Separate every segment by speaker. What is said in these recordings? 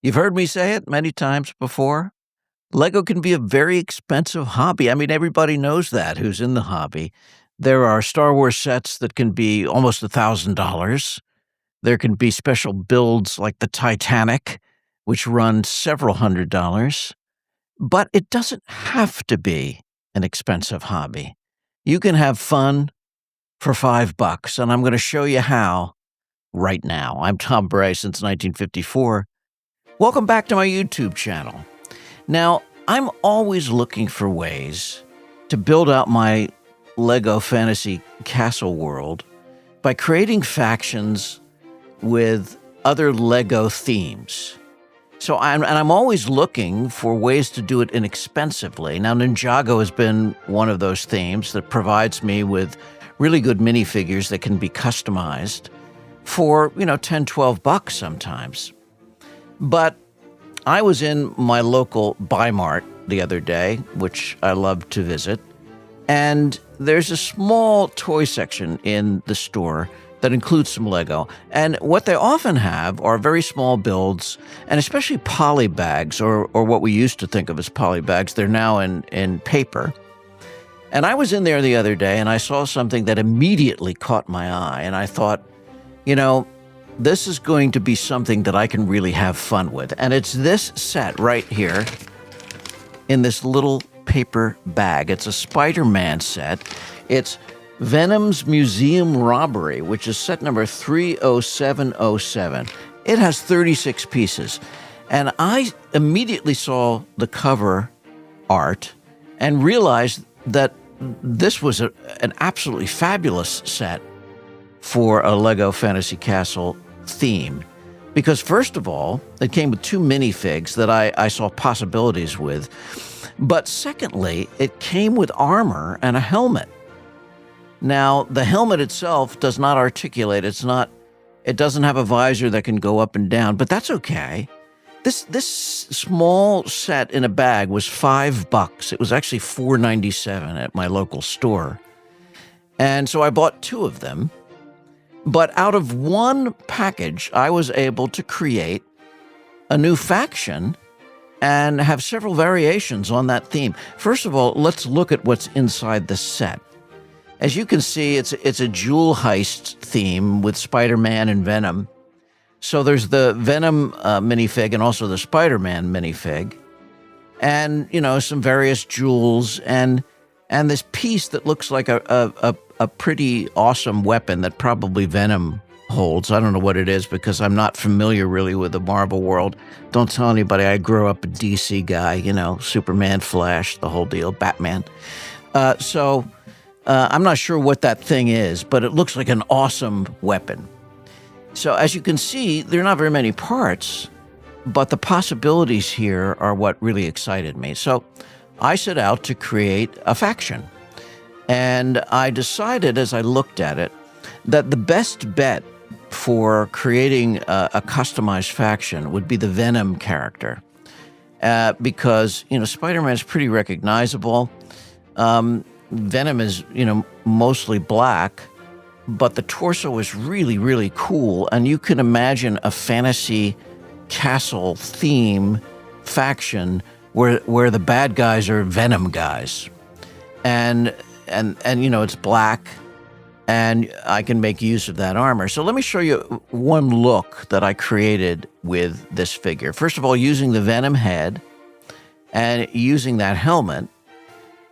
Speaker 1: You've heard me say it many times before. Lego can be a very expensive hobby. I mean, everybody knows that who's in the hobby. There are Star Wars sets that can be almost $1,000. There can be special builds like the Titanic, which run several $100s. But it doesn't have to be an expensive hobby. You can have fun for $5, and I'm going to show you how right now. I'm Tom Bray since 1954. Welcome back to my YouTube channel. Now, I'm always looking for ways to build out my Lego fantasy castle world by creating factions with other Lego themes. So I'm always looking for ways to do it inexpensively. Now, Ninjago has been one of those themes that provides me with really good minifigures that can be customized for, $10, $12 sometimes. But I was in my local Buy Mart the other day, which I love to visit, and there's a small toy section in the store that includes some Lego. And what they often have are very small builds, and especially polybags, or what we used to think of as polybags. They're now in paper. And I was in there the other day, and I saw something that immediately caught my eye, and I thought, this is going to be something that I can really have fun with. And it's this set right here in this little paper bag. It's a Spider-Man set. It's Venom's Museum Robbery, which is set number 30707. It has 36 pieces. And I immediately saw the cover art and realized that this was an absolutely fabulous set for a Lego Fantasy Castle theme. Because first of all, it came with two minifigs that I saw possibilities with. But secondly, it came with armor and a helmet. Now, the helmet itself does not articulate. It doesn't have a visor that can go up and down, but that's okay. This small set in a bag was $5. It was actually $4.97 at my local store. And so I bought two of them. But out of one package, I was able to create a new faction and have several variations on that theme. First of all, let's look at what's inside the set. As you can see, it's a jewel heist theme with Spider-Man and Venom. So there's the Venom minifig and also the Spider-Man minifig. And, some various jewels and this piece that looks like a pretty awesome weapon that probably Venom holds. I don't know what it is because I'm not familiar really with the Marvel world. Don't tell anybody I grew up a DC guy, Superman, Flash, the whole deal, Batman. I'm not sure what that thing is, but it looks like an awesome weapon. So as you can see, there are not very many parts, but the possibilities here are what really excited me. So I set out to create a faction. And I decided as I looked at it that the best bet for creating a customized faction would be the Venom character. Because, Spider-Man is pretty recognizable. Venom is, mostly black, but the torso is really, really cool. And you can imagine a fantasy castle theme faction where the bad guys are Venom guys. And it's black, and I can make use of that armor. So let me show you one look that I created with this figure. First of all, using the Venom head and using that helmet,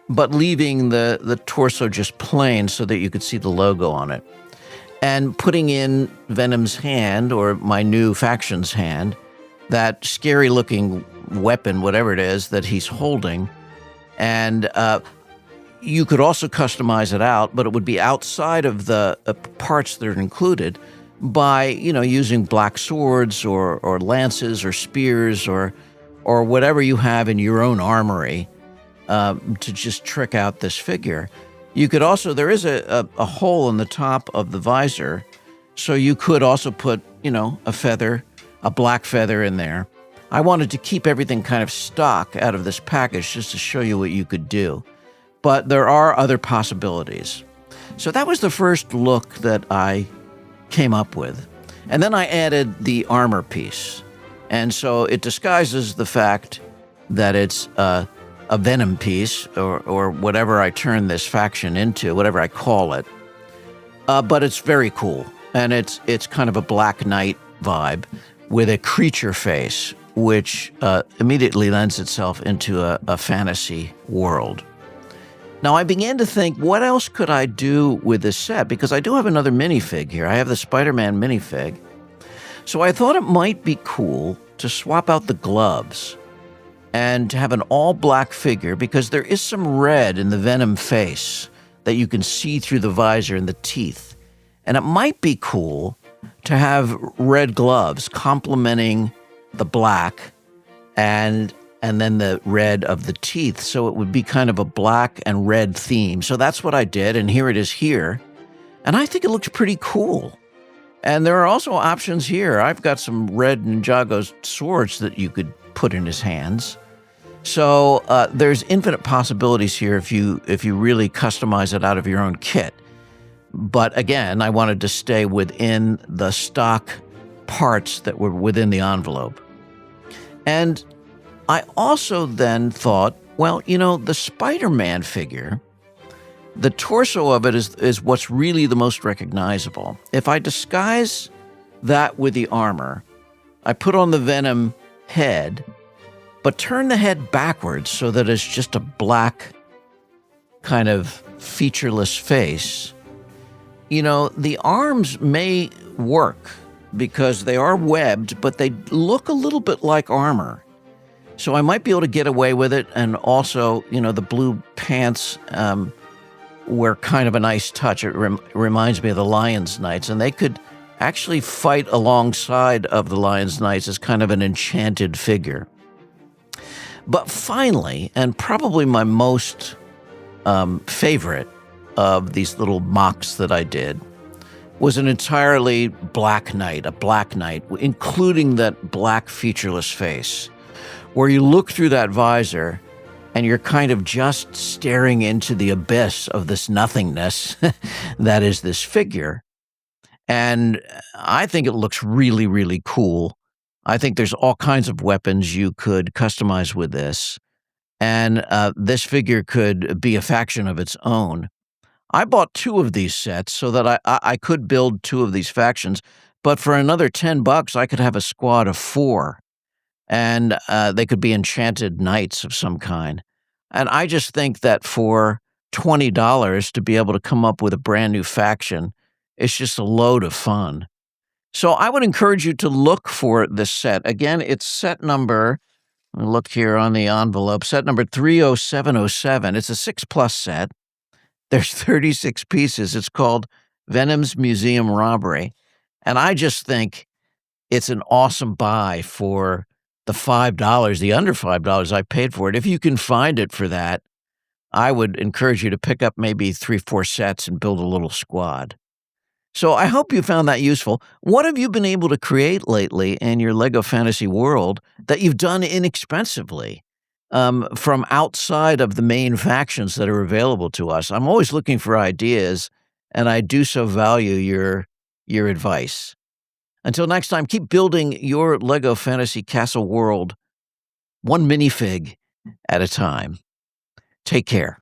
Speaker 1: but leaving the torso just plain so that you could see the logo on it. And putting in Venom's hand, or my new faction's hand, that scary-looking weapon, whatever it is, that he's holding. And you could also customize it out, but it would be outside of the parts that are included by, using black swords or lances or spears or whatever you have in your own armory to just trick out this figure. You could also, there is a hole in the top of the visor, so you could also put, a feather, a black feather in there. I wanted to keep everything kind of stock out of this package just to show you what you could do. But there are other possibilities. So that was the first look that I came up with. And then I added the armor piece. And so it disguises the fact that it's a Venom piece or whatever I turn this faction into, whatever I call it. But it's very cool. And it's kind of a Black Knight vibe with a creature face, which immediately lends itself into a fantasy world. Now, I began to think, what else could I do with this set? Because I do have another minifig here. I have the Spider-Man minifig. So I thought it might be cool to swap out the gloves and to have an all-black figure, because there is some red in the Venom face that you can see through the visor and the teeth. And it might be cool to have red gloves complementing the black and then the red of the teeth. So it would be kind of a black and red theme. So that's what I did, and here it is here. And I think it looks pretty cool. And there are also options here. I've got some red Ninjago swords that you could put in his hands. So there's infinite possibilities here if you really customize it out of your own kit. But again, I wanted to stay within the stock parts that were within the envelope. And I also then thought, well, the Spider-Man figure, the torso of it is what's really the most recognizable. If I disguise that with the armor, I put on the Venom head, but turn the head backwards so that it's just a black kind of featureless face, the arms may work because they are webbed, but they look a little bit like armor. So I might be able to get away with it. And also, the blue pants were kind of a nice touch. It reminds me of the Lion's Knights, and they could actually fight alongside of the Lion's Knights as kind of an enchanted figure. But finally, and probably my most favorite of these little mocks that I did, was an entirely black knight, a black knight, including that black featureless face, where you look through that visor and you're kind of just staring into the abyss of this nothingness that is this figure. And I think it looks really, really cool. I think there's all kinds of weapons you could customize with this. And this figure could be a faction of its own. I bought 2 of these sets so that I could build 2 of these factions, but for another $10, I could have a squad of 4, and they could be enchanted knights of some kind. And I just think that for $20 to be able to come up with a brand new faction is just a load of fun. So I would encourage you to look for this set. Again, it's set number, look here on the envelope, set number 30707. It's a 6+ set. There's 36 pieces. It's called Venom's Museum Robbery. And I just think it's an awesome buy for the $5, the under $5 I paid for it. If you can find it for that, I would encourage you to pick up maybe 3-4 sets and build a little squad. So I hope you found that useful. What have you been able to create lately in your LEGO Fantasy world that you've done inexpensively? From outside of the main factions that are available to us? I'm always looking for ideas, and I do so value your advice. Until next time, keep building your LEGO Fantasy Castle world, one minifig at a time. Take care.